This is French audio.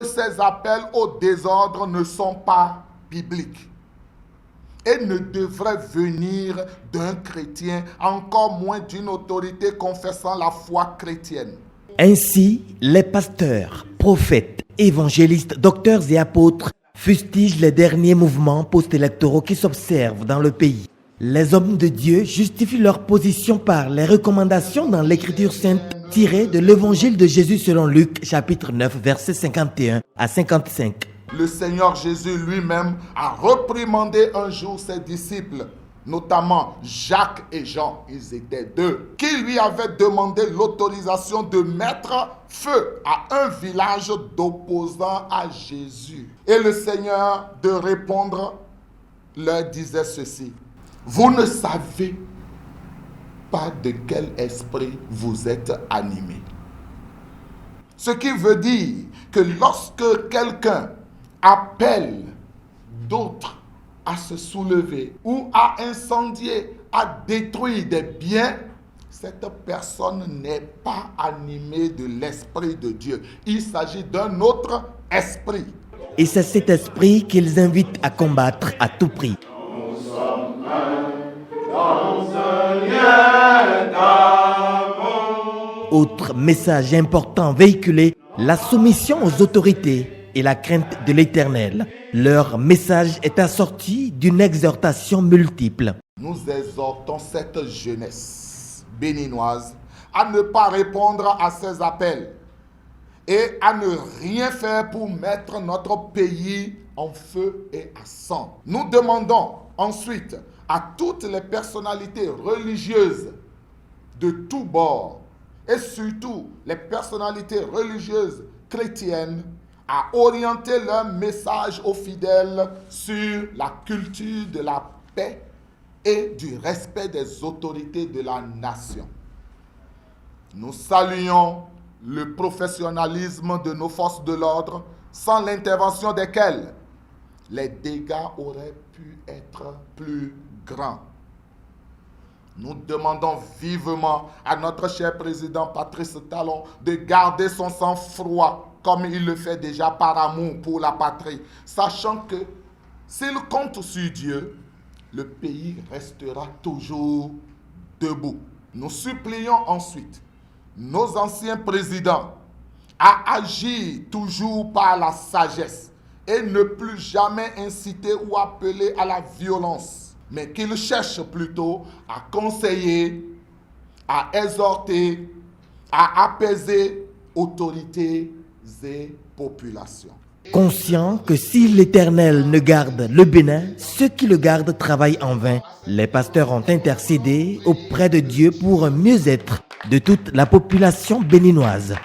Ces appels au désordre ne sont pas bibliques et ne devraient venir d'un chrétien, encore moins d'une autorité confessant la foi chrétienne. Ainsi, les pasteurs, prophètes, évangélistes, docteurs et apôtres fustigent les derniers mouvements post-électoraux qui s'observent dans le pays. Les hommes de Dieu justifient leur position par les recommandations dans l'Écriture sainte tirées de l'Évangile de Jésus selon Luc, chapitre 9, versets 51 à 55. Le Seigneur Jésus lui-même a reprimandé un jour ses disciples, notamment Jacques et Jean, ils étaient deux, qui lui avaient demandé l'autorisation de mettre feu à un village d'opposants à Jésus. Et le Seigneur de répondre leur disait ceci: vous ne savez pas de quel esprit vous êtes animés. Ce qui veut dire que lorsque quelqu'un appelle d'autres à se soulever ou à incendier, à détruire des biens, cette personne n'est pas animée de l'Esprit de Dieu. Il s'agit d'un autre esprit. Et c'est cet esprit qu'ils invitent à combattre à tout prix. Nous sommes un dans un lien d'amour. Autre message important véhiculé, la soumission aux autorités et la crainte de l'Éternel. Leur message est assorti d'une exhortation multiple. Nous exhortons cette jeunesse béninoise à ne pas répondre à ces appels et à ne rien faire pour mettre notre pays en feu et à sang. Nous demandons ensuite à toutes les personnalités religieuses de tous bords et surtout les personnalités religieuses chrétiennes à orienter leur message aux fidèles sur la culture de la paix et du respect des autorités de la nation. Nous saluons le professionnalisme de nos forces de l'ordre, sans l'intervention desquelles les dégâts auraient pu être plus grands. Nous demandons vivement à notre cher président Patrice Talon de garder son sang-froid comme il le fait déjà par amour pour la patrie, sachant que s'il compte sur Dieu, le pays restera toujours debout. Nous supplions ensuite nos anciens présidents à agir toujours par la sagesse et ne plus jamais inciter ou appeler à la violence, mais qu'ils cherchent plutôt à conseiller, à exhorter, à apaiser autorités et populations. Conscient que si l'Éternel ne garde le Bénin, ceux qui le gardent travaillent en vain. Les pasteurs ont intercédé auprès de Dieu pour un mieux-être de toute la population béninoise.